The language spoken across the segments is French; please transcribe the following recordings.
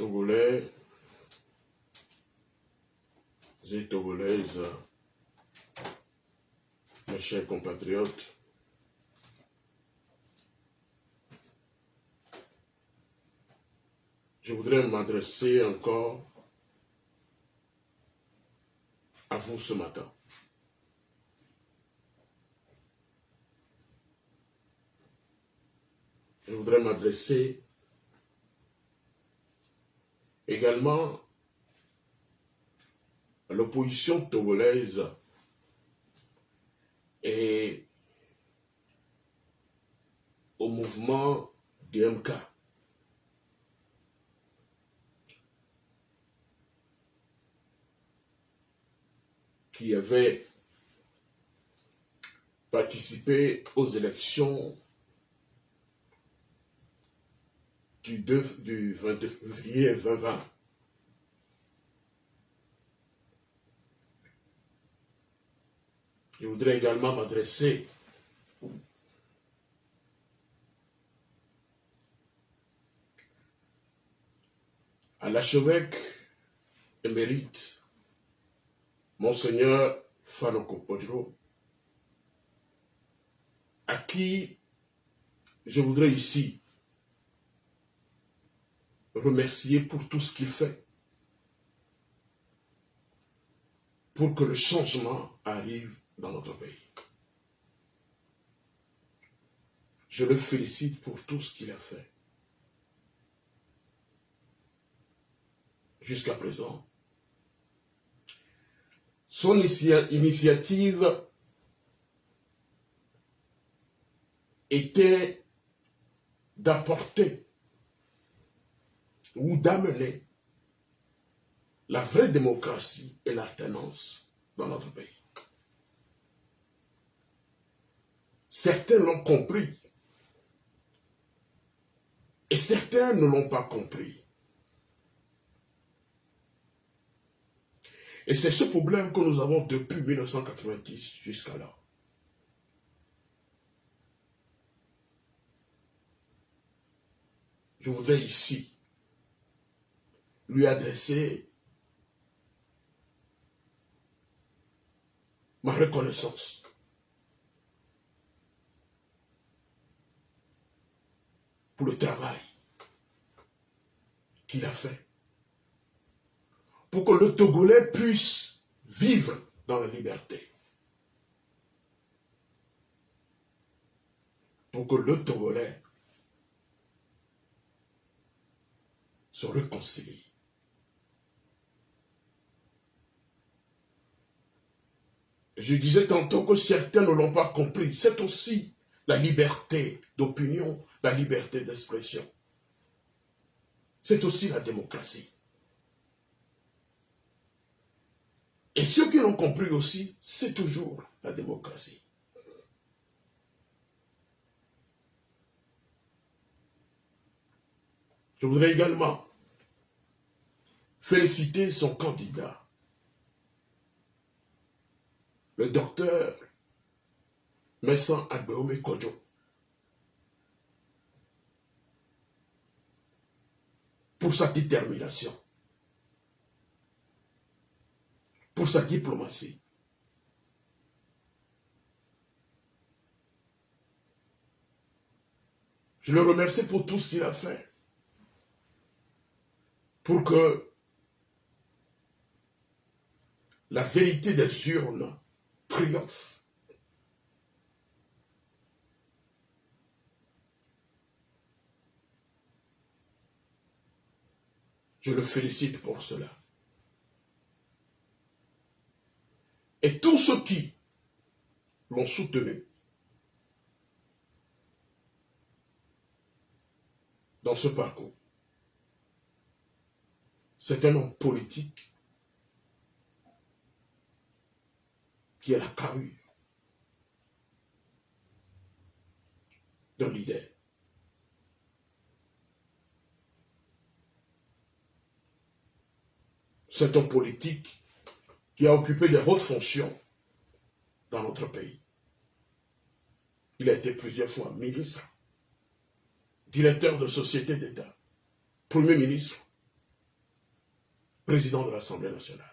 Togolais et Togolaises, mes chers compatriotes, je voudrais m'adresser encore à vous ce matin. Je voudrais m'adresser également à l'opposition togolaise et au mouvement DMK. Qui avait participé aux élections du 22 février 2020. Je voudrais également m'adresser à l'archevêque émérite, Monseigneur Fanoko Podro, à qui je voudrais ici remercier pour tout ce qu'il fait, pour que le changement arrive dans notre pays. Je le félicite pour tout ce qu'il a fait. Jusqu'à présent, son initiative était d'apporter ou d'amener la vraie démocratie et l'alternance dans notre pays. Certains l'ont compris et certains ne l'ont pas compris. Et c'est ce problème que nous avons depuis 1990 jusqu'à là. Je voudrais ici lui adresser ma reconnaissance pour le travail qu'il a fait, pour que le Togolais puisse vivre dans la liberté, pour que le Togolais se réconcilie. Je disais tantôt que certains ne l'ont pas compris. C'est aussi la liberté d'opinion, la liberté d'expression. C'est aussi la démocratie. Et ceux qui l'ont compris aussi, c'est toujours la démocratie. Je voudrais également féliciter son candidat, le docteur Messan Agbeome Kodjo, pour sa détermination, pour sa diplomatie. Je le remercie pour tout ce qu'il a fait, pour que la vérité des urnes triomphe. Je le félicite pour cela. Et tous ceux qui l'ont soutenu dans ce parcours, c'est un homme politique qui a la carrure d'un leader. C'est un politique qui a occupé des hautes fonctions dans notre pays. Il a été plusieurs fois ministre, directeur de société d'État, Premier ministre, président de l'Assemblée nationale.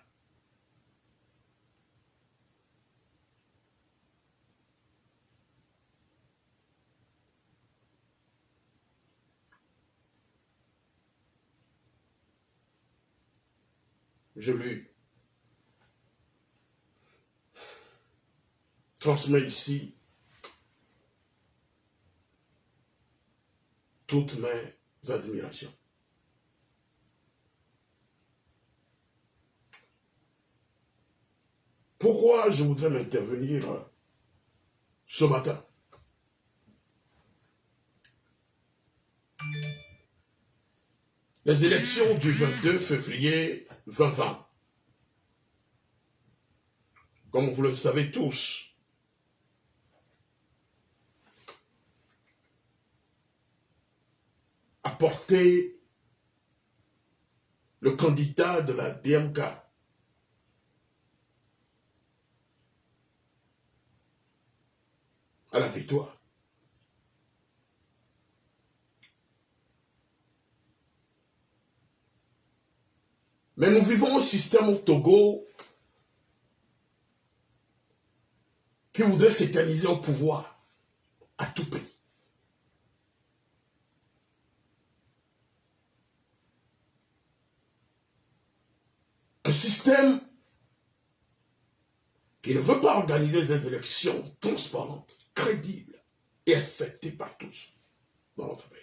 Je lui transmets ici toutes mes admirations. Pourquoi je voudrais m'intervenir ce matin? Les élections du 22 février 2020, comme vous le savez tous, a porté le candidat de la DMK à la victoire. Mais nous vivons un système au Togo qui voudrait s'éterniser au pouvoir à tout prix. Un système qui ne veut pas organiser des élections transparentes, crédibles et acceptées par tous dans notre pays.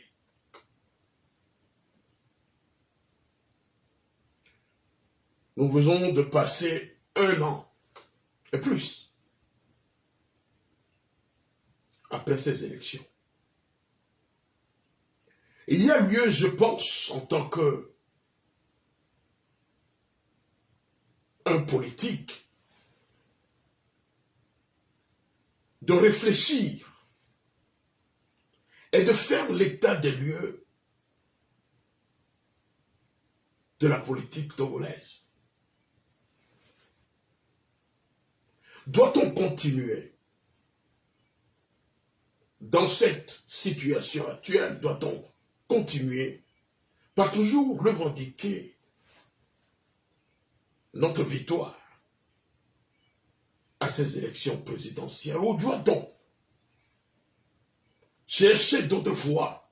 Nous venons de passer 1 an et plus après ces élections. Il y a lieu, je pense, en tant qu'un politique, de réfléchir et de faire l'état des lieux de la politique togolaise. Doit-on continuer dans cette situation actuelle? Doit-on continuer par toujours revendiquer notre victoire à ces élections présidentielles? Ou doit-on chercher d'autres voies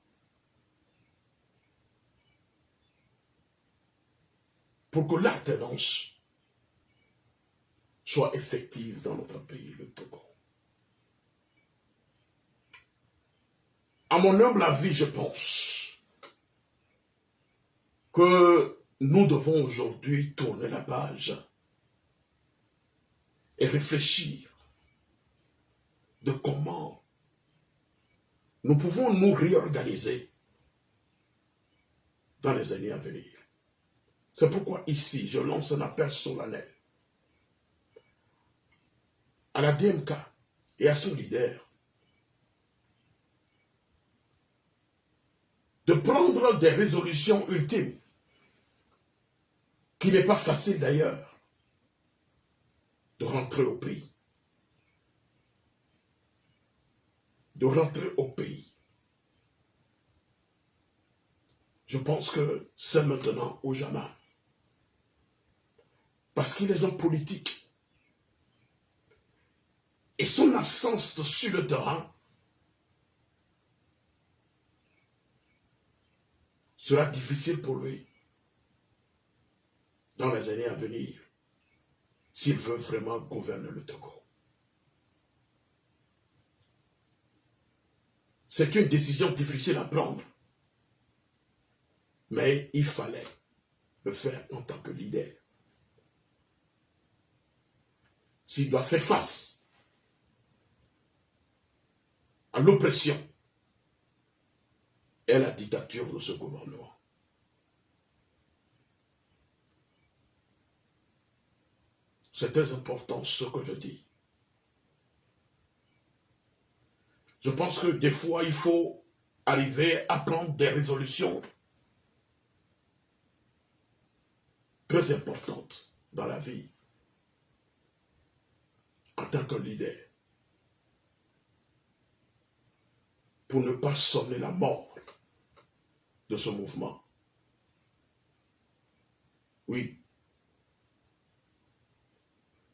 pour que l'alternance soit effective dans notre pays, le Togo? À mon humble avis, je pense que nous devons aujourd'hui tourner la page et réfléchir de comment nous pouvons nous réorganiser dans les années à venir. C'est pourquoi ici, je lance un appel solennel à la DMK et à son leader de prendre des résolutions ultimes, qui n'est pas facile d'ailleurs, de rentrer au pays. De rentrer au pays. Je pense que c'est maintenant ou jamais. Parce qu'il est un politique. Et son absence sur le terrain sera difficile pour lui dans les années à venir s'il veut vraiment gouverner le Togo. C'est une décision difficile à prendre, mais il fallait le faire en tant que leader. S'il doit faire face à l'oppression et à la dictature de ce gouvernement. C'est très important ce que je dis. Je pense que des fois, il faut arriver à prendre des résolutions très importantes dans la vie en tant que leader pour ne pas sonner la mort de ce mouvement. Oui,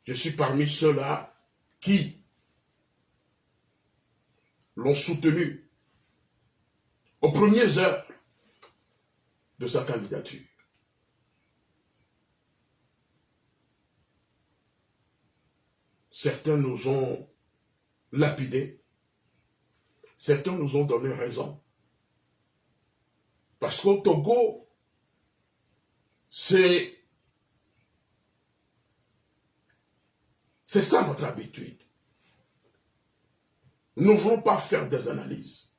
Je suis parmi ceux-là qui l'ont soutenu aux premières heures de sa candidature. Certains nous ont lapidés, certains nous ont donné raison. Parce qu'au Togo, c'est ça notre habitude. Nous ne voulons pas faire des analyses.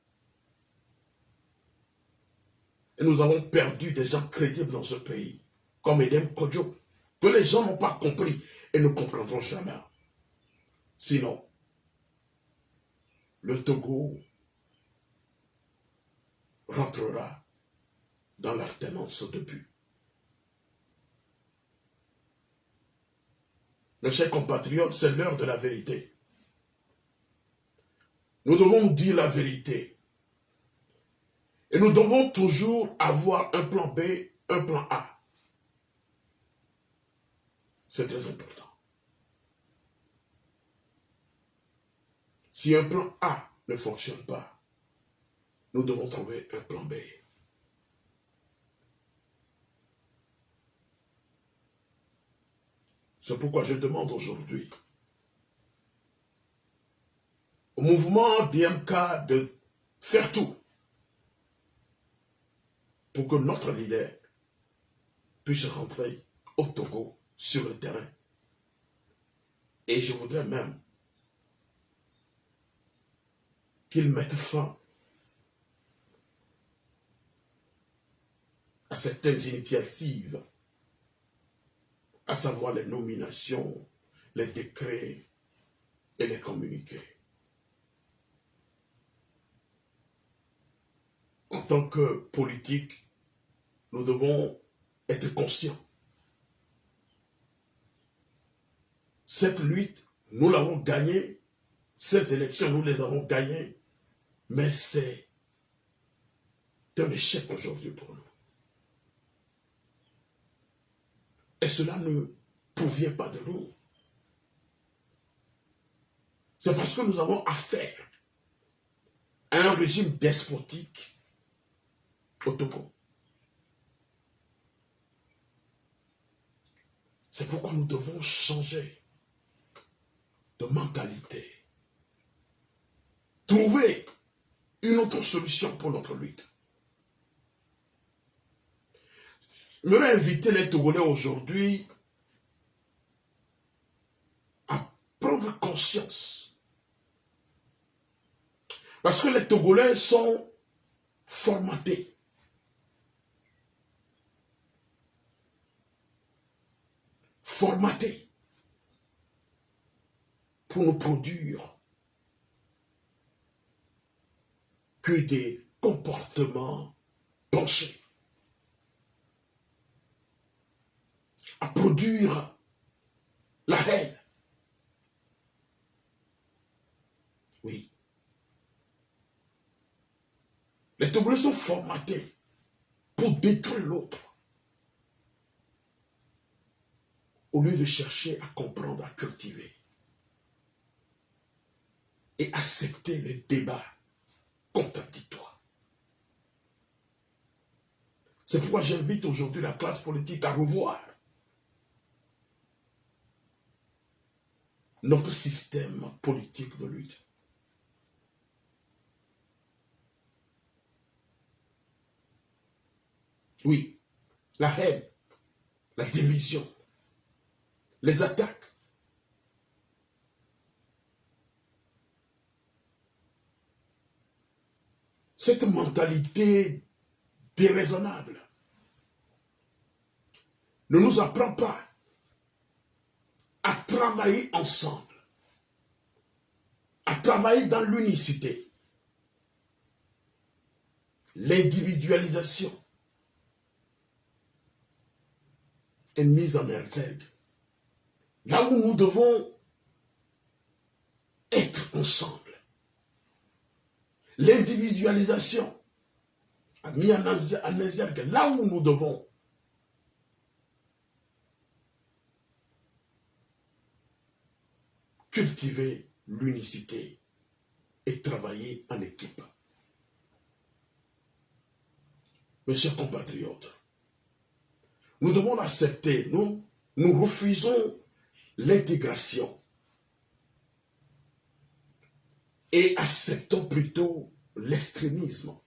Et nous avons perdu des gens crédibles dans ce pays, comme Edem Kodjo, que les gens n'ont pas compris et ne comprendront jamais. Sinon, le Togo rentrera dans l'alternance de but. Mes chers compatriotes, c'est l'heure de la vérité. Nous devons dire la vérité. Et nous devons toujours avoir un plan B, un plan A. C'est très important. Si un plan A ne fonctionne pas, nous devons trouver un plan B. C'est pourquoi je demande aujourd'hui au mouvement DMK de faire tout pour que notre leader puisse rentrer au Togo sur le terrain. Et je voudrais même qu'il mette fin à certaines initiatives, à savoir les nominations, les décrets et les communiqués. En tant que politique, nous devons être conscients. Cette lutte, nous l'avons gagnée. Ces élections, nous les avons gagnées. Mais c'est un échec aujourd'hui pour nous. Et cela ne provient pas de nous. C'est parce que nous avons affaire à un régime despotique au Togo. C'est pourquoi nous devons changer de mentalité. Trouver une autre solution pour notre lutte. Je voudrais inviter les Togolais aujourd'hui à prendre conscience. Parce que les Togolais sont formatés. Formatés pour ne produire que des comportements penchés, à produire la haine. Oui. Les Togolais sont formatés pour détruire l'autre, au lieu de chercher à comprendre, à cultiver et accepter les débats contradictoires. C'est pourquoi j'invite aujourd'hui la classe politique à revoir notre système politique de lutte. Oui, la haine, la division, les attaques. Cette mentalité déraisonnable ne nous apprend pas à travailler ensemble, à travailler dans l'unicité. L'individualisation est mise en exergue. Là où nous devons être ensemble. L'individualisation a mis en exergue là où nous devons cultiver l'unicité et travailler en équipe. Mes chers compatriotes, nous devons accepter, nous refusons l'intégration et acceptons plutôt l'extrémisme.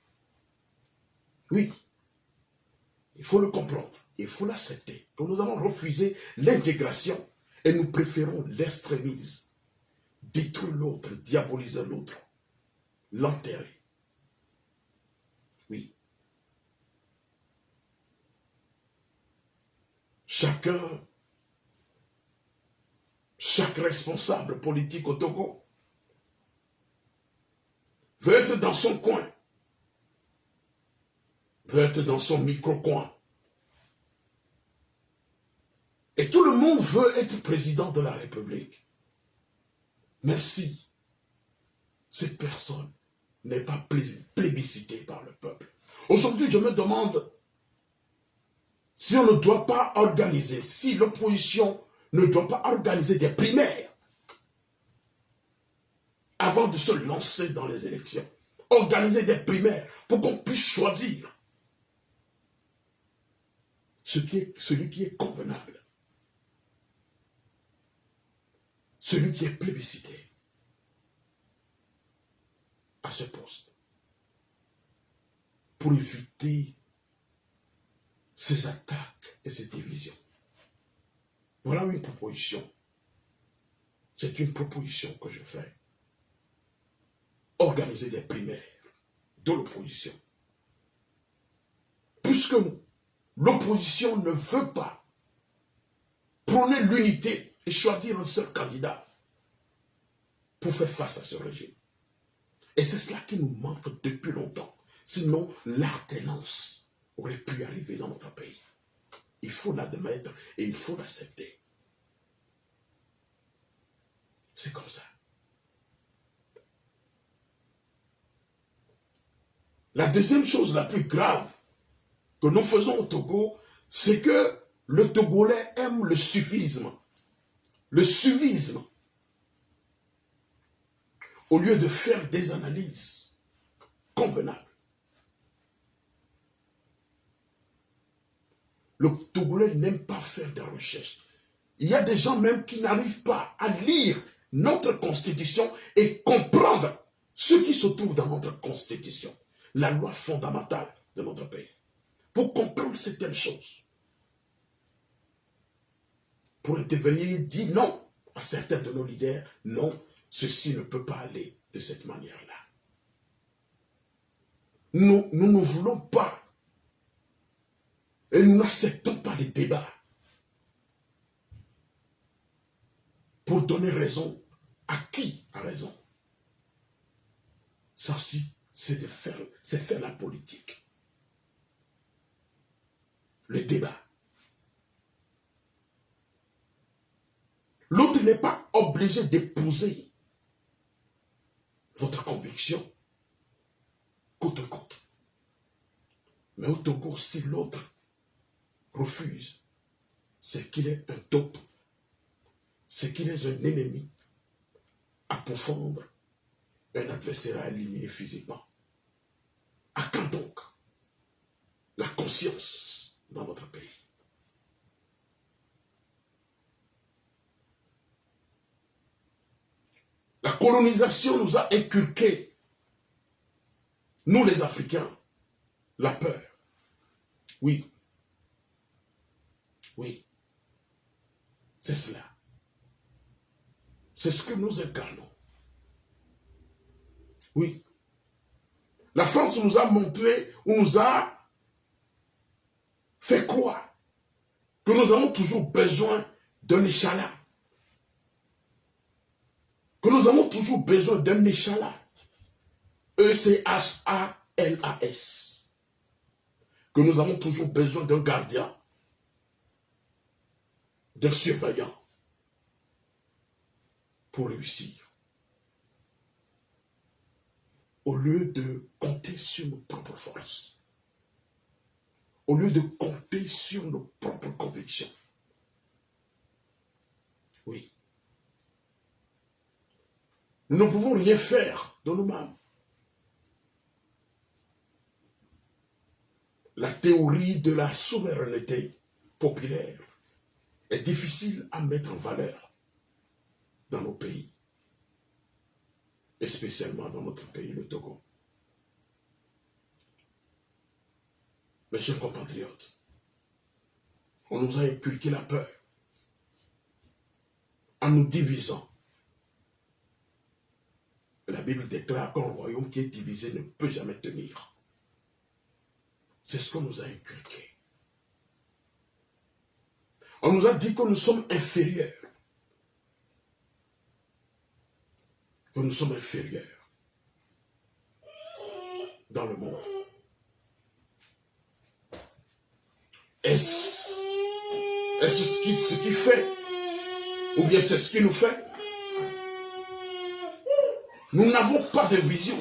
Oui, il faut le comprendre, il faut l'accepter, que nous avons refusé l'intégration et nous préférons l'extrémisme. Détruire l'autre, diaboliser l'autre, l'enterrer. Oui. Chaque responsable politique au Togo veut être dans son coin, veut être dans son micro-coin. Et tout le monde veut être président de la République. Même si cette personne n'est pas plébiscitée par le peuple. Aujourd'hui, je me demande si on ne doit pas organiser, si l'opposition ne doit pas organiser des primaires avant de se lancer dans les élections. Organiser des primaires pour qu'on puisse choisir celui qui est convenable, celui qui est plébiscité à ce poste, pour éviter ces attaques et ces divisions. Voilà une proposition. C'est une proposition que je fais. Organiser des primaires de l'opposition. Puisque l'opposition ne veut pas prôner l'unité et choisir un seul candidat pour faire face à ce régime. Et c'est cela qui nous manque depuis longtemps. Sinon, l'alternance aurait pu arriver dans notre pays. Il faut l'admettre et il faut l'accepter. C'est comme ça. La deuxième chose la plus grave que nous faisons au Togo, c'est que le Togolais aime le suffisme. Le suivisme. Au lieu de faire des analyses convenables. Le Togolais n'aime pas faire des recherches. Il y a des gens même qui n'arrivent pas à lire notre constitution et comprendre ce qui se trouve dans notre constitution, la loi fondamentale de notre pays. Pour comprendre certaines choses. Pour intervenir, dire non à certains de nos leaders, non, ceci ne peut pas aller de cette manière-là. Nous ne voulons pas et nous n'acceptons pas les débats pour donner raison à qui a raison. Ça aussi, c'est faire la politique. Le débat. L'autre n'est pas obligé d'épouser votre conviction coûte que coûte. Mais au Togo, si l'autre refuse, c'est qu'il est un taupe, c'est qu'il est un ennemi à pourfendre, un adversaire à éliminer physiquement. À quand donc la conscience dans notre pays? La colonisation nous a inculqué, nous les Africains, la peur. Oui. Oui. C'est cela. C'est ce que nous incarnons. Oui. La France nous a montré, ou nous a fait croire que nous avons toujours besoin d'un échalas. Que nous avons toujours besoin d'un échalas. E-C-H-A-L-A-S. Que nous avons toujours besoin d'un gardien, d'un surveillant pour réussir. Au lieu de compter sur nos propres forces, au lieu de compter sur nos propres convictions. Oui. Nous ne pouvons rien faire de nous-mêmes. La théorie de la souveraineté populaire est difficile à mettre en valeur dans nos pays, et spécialement dans notre pays, le Togo. Mes chers compatriotes, on nous a inculqué la peur en nous divisant. La Bible déclare qu'un royaume qui est divisé ne peut jamais tenir. C'est ce qu'on nous a inculqué. On nous a dit que nous sommes inférieurs. Que nous sommes inférieurs dans le monde. Est-ce ce qui fait? Ou bien c'est ce qui nous fait? Nous n'avons pas de vision.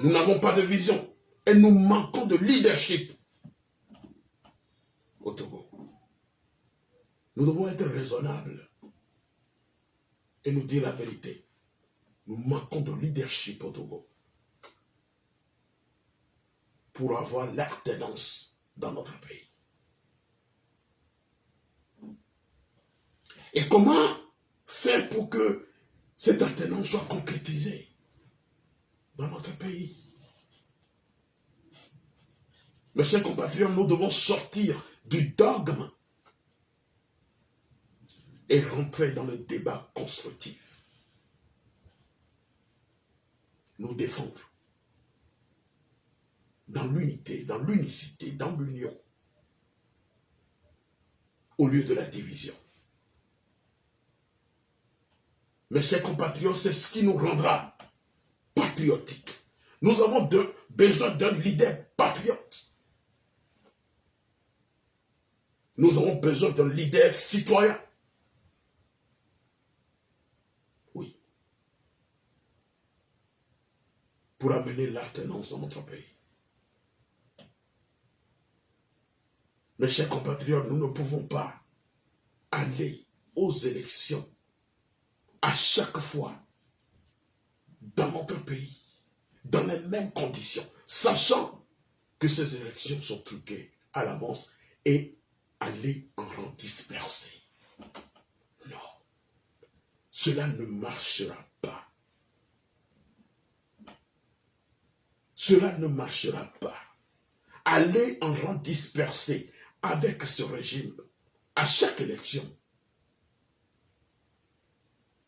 Nous n'avons pas de vision. Et nous manquons de leadership au Togo. Nous devons être raisonnables et nous dire la vérité. Nous manquons de leadership au Togo pour avoir l'alternance dans notre pays. Et comment faire pour que cette alternance soit concrétisée dans notre pays? Mes chers compatriotes, nous devons sortir du dogme et rentrer dans le débat constructif. Nous défendre dans l'unité, dans l'unicité, dans l'union, au lieu de la division. Mes chers compatriotes, c'est ce qui nous rendra patriotiques. Nous avons besoin d'un leader patriote. Nous avons besoin d'un leader citoyen. Oui. Pour amener l'alternance dans notre pays. Mes chers compatriotes, nous ne pouvons pas aller aux élections à chaque fois dans notre pays, dans les mêmes conditions, sachant que ces élections sont truquées à l'avance et aller en rang dispersé. Non, cela ne marchera pas. Cela ne marchera pas. Aller en rang dispersé avec ce régime à chaque élection,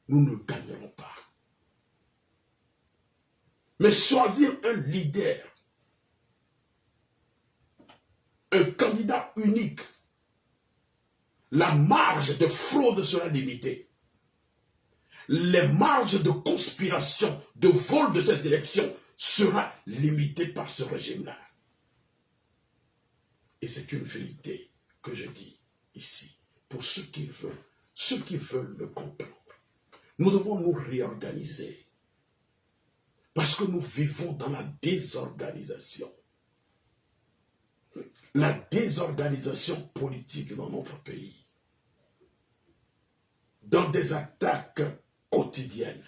nous ne gagnerons pas. Mais choisir un leader, un candidat unique, la marge de fraude sera limitée. Les marges de conspiration, de vol de ces élections sera limitée par ce régime-là. Et c'est une vérité que je dis ici, pour ceux qui veulent me comprendre. Nous devons nous réorganiser, parce que nous vivons dans la désorganisation. La désorganisation politique dans notre pays, dans des attaques quotidiennes.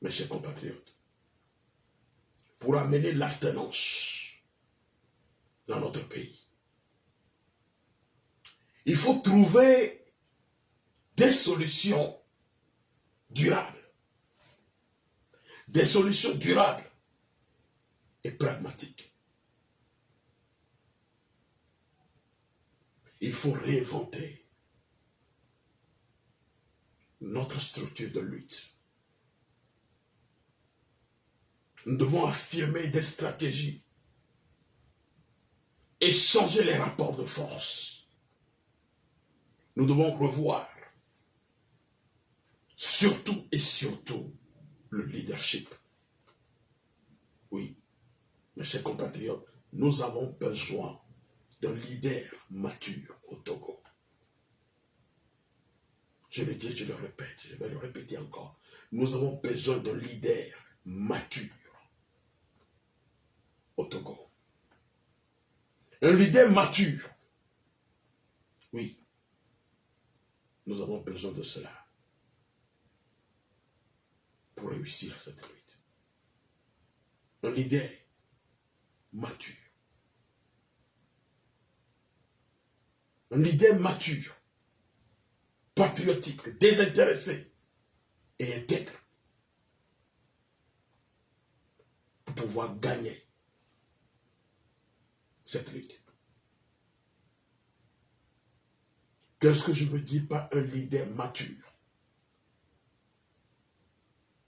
Mes chers compatriotes, pour amener l'alternance dans notre pays, il faut trouver des solutions durables. Des solutions durables et pragmatiques. Il faut réinventer notre structure de lutte. Nous devons affirmer des stratégies et changer les rapports de force. Nous devons revoir surtout et surtout le leadership. Oui, mes chers compatriotes, nous avons besoin d'un leader mature au Togo. Je le dis, je le répète, je vais le répéter encore. Nous avons besoin d'un leader mature au Togo. Un leader mature, oui, Nous avons besoin de cela pour réussir cette lutte. Un leader mature. Un leader mature, patriotique, désintéressé et intègre pour pouvoir gagner cette lutte. Qu'est-ce que je veux dire par un leader mature?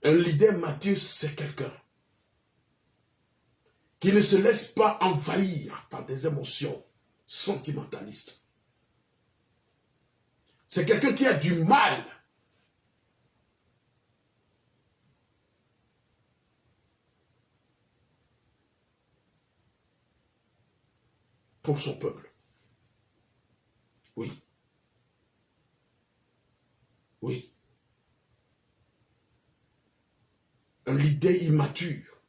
Un leader mature, c'est quelqu'un qui ne se laisse pas envahir par des émotions sentimentalistes. C'est quelqu'un qui a du mal pour son peuple. Oui. Oui. Un leader immature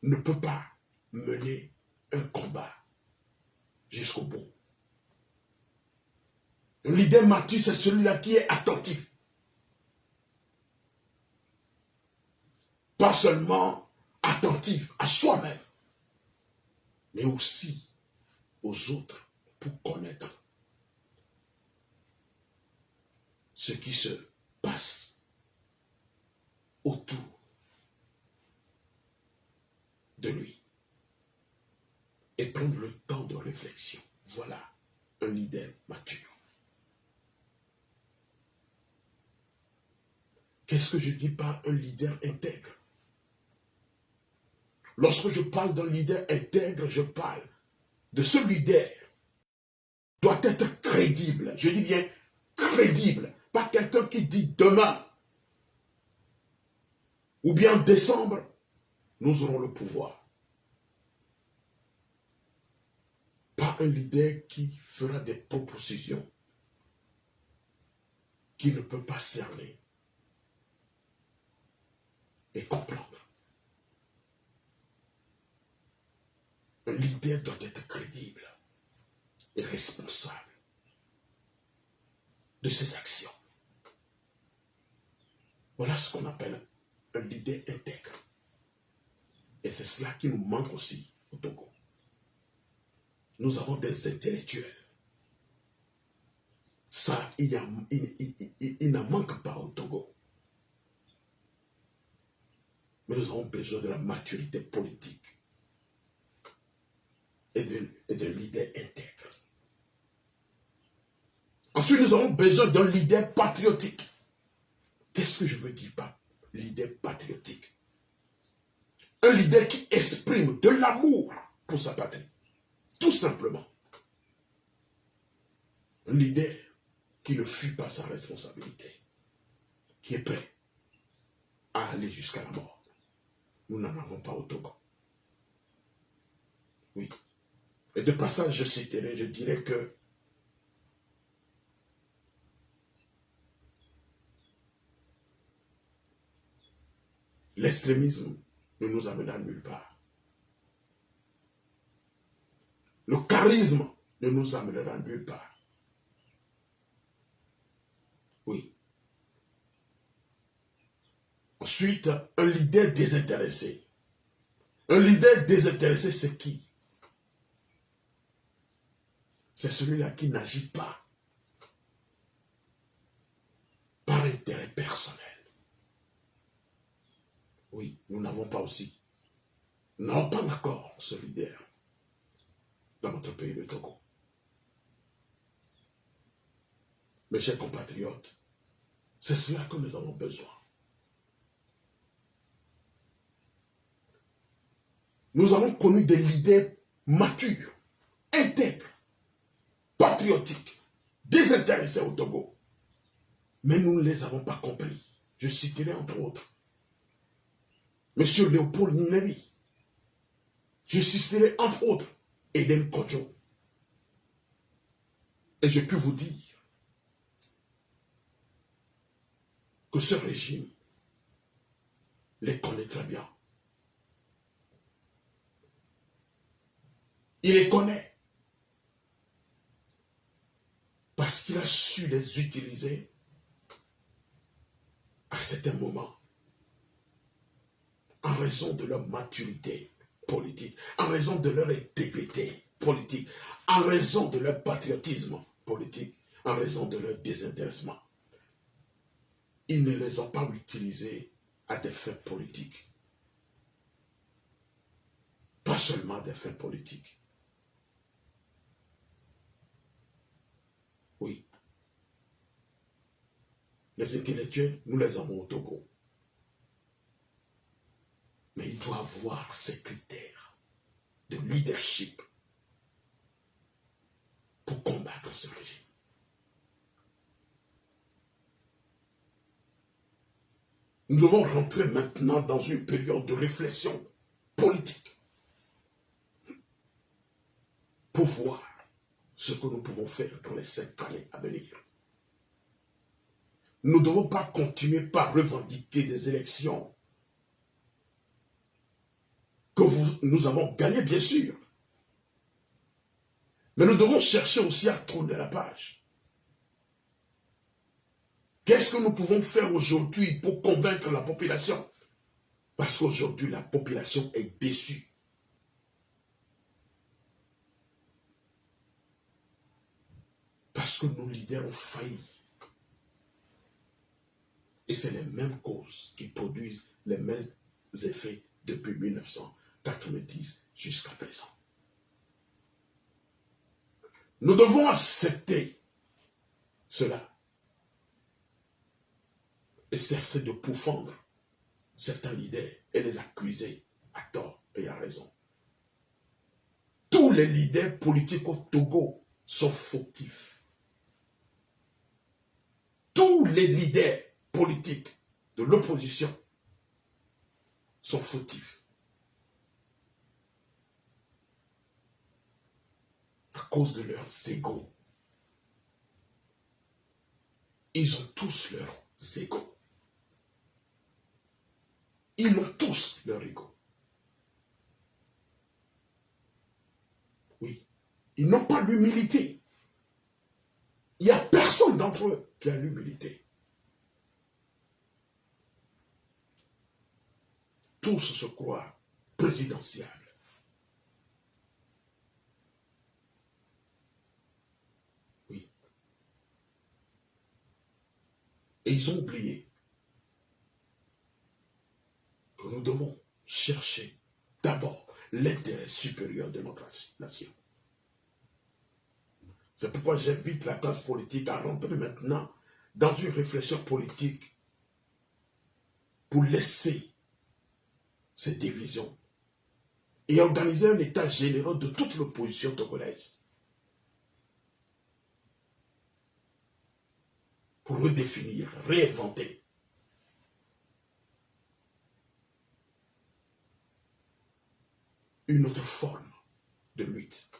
ne peut pas mener un combat jusqu'au bout. Un leader mature, c'est celui-là qui est attentif. Pas seulement attentif à soi-même, mais aussi aux autres pour connaître ce qui se passe autour de lui et prendre le temps de réflexion. Voilà un leader mature. Qu'est-ce que je dis par un leader intègre? Lorsque je parle d'un leader intègre, je parle de ce leader qui doit être crédible. Je dis bien crédible. Pas quelqu'un qui dit demain ou bien en décembre, nous aurons le pouvoir. Pas un leader qui fera des propositions qui ne peut pas cerner et comprendre. Un leader doit être crédible et responsable de ses actions. Voilà ce qu'on appelle un leader intègre. Et c'est cela qui nous manque aussi au Togo. Nous avons des intellectuels. Ça, il n'en manque pas au Togo. Mais nous avons besoin de la maturité politique et d'un leader intègre. Ensuite, nous avons besoin d'un leader patriotique. Qu'est-ce que je veux dire par leader patriotique? Un leader qui exprime de l'amour pour sa patrie. Tout simplement. Un leader qui ne fuit pas sa responsabilité. Qui est prêt à aller jusqu'à la mort. Nous n'en avons pas au Togo. Oui. Et de passage, je dirais que l'extrémisme ne nous amènera nulle part. Le charisme ne nous amènera nulle part. Oui. Ensuite, un leader désintéressé. Un leader désintéressé, c'est qui? C'est celui-là qui n'agit pas par intérêt personnel. Oui, nous n'avons pas aussi. Nous n'avons pas encore ce leader dans notre pays, le Togo. Mes chers compatriotes, c'est cela que nous avons besoin. Nous avons connu des leaders matures, intègres, patriotiques, désintéressés au Togo. Mais nous ne les avons pas compris. Je citerai entre autres Monsieur Léopold Nineri. Je citerai entre autres Eden Kodjo. Et je peux vous dire que ce régime les connaît très bien. Il les connaît parce qu'il a su les utiliser à certains moments, en raison de leur maturité politique, en raison de leur intégrité politique, en raison de leur patriotisme politique, en raison de leur désintéressement. Ils ne les ont pas utilisés à des fins politiques. Pas seulement des fins politiques. Oui. Les intellectuels, nous les avons au Togo. Mais il doit avoir ces critères de leadership pour combattre ce régime. Nous devons rentrer maintenant dans une période de réflexion politique pour voir ce que nous pouvons faire dans les 5 années à venir. Nous ne devons pas continuer par revendiquer des élections que nous avons gagnées, bien sûr. Mais nous devons chercher aussi à tourner la page. Qu'est-ce que nous pouvons faire aujourd'hui pour convaincre la population? Parce qu'aujourd'hui, la population est déçue. Parce que nos leaders ont failli. Et c'est les mêmes causes qui produisent les mêmes effets depuis 1990 jusqu'à présent. Nous devons accepter cela et cesser de pourfendre certains leaders et les accuser à tort et à raison. Tous les leaders politiques au Togo sont fautifs. Tous les leaders politiques de l'opposition sont fautifs. À cause de leurs égos. Ils ont tous leurs égos. Ils ont tous leur ego. Oui. Ils n'ont pas l'humilité. Il n'y a personne d'entre eux qui a l'humilité. Tous se croient présidentiables. Oui. Et ils ont oublié que nous devons chercher d'abord l'intérêt supérieur de notre nation. C'est pourquoi j'invite la classe politique à rentrer maintenant dans une réflexion politique pour laisser ces divisions et organiser un état général de toute l'opposition togolaise pour redéfinir, réinventer une autre forme de lutte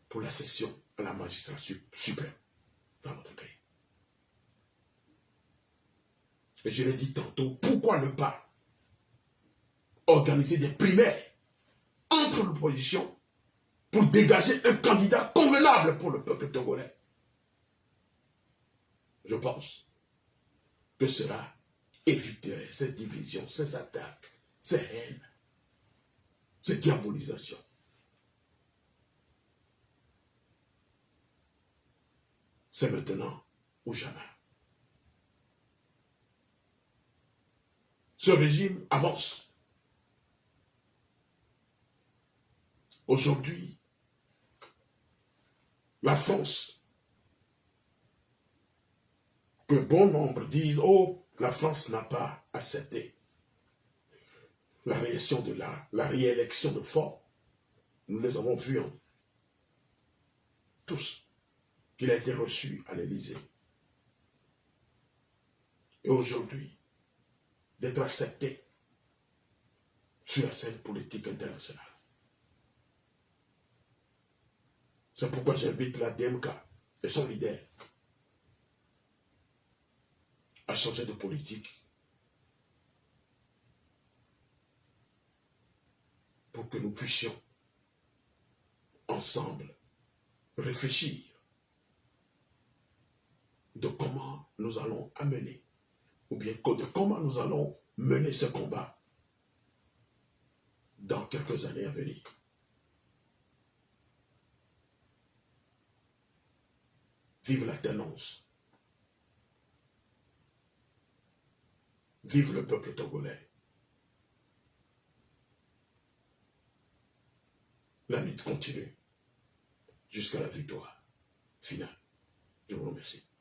pour l'accession à la magistrature suprême dans notre pays. Et je l'ai dit tantôt, pourquoi ne pas organiser des primaires entre l'opposition pour dégager un candidat convenable pour le peuple togolais? Je pense que cela éviterait ces divisions, ces attaques, ces haines, ces diabolisations. C'est maintenant ou jamais. Ce régime avance. Aujourd'hui, la France, que bon nombre disent, oh, la France n'a pas accepté la réélection de la réélection de Faure. Nous les avons vus, hein, tous, qu'il a été reçu à l'Élysée. Et aujourd'hui, d'être accepté sur la scène politique internationale. C'est pourquoi j'invite la DMK et son leader à changer de politique pour que nous puissions ensemble réfléchir de comment nous allons amener, ou bien de comment nous allons mener ce combat dans quelques années à venir. Vive l'alternance. Vive le peuple togolais. La lutte continue jusqu'à la victoire finale. Je vous remercie.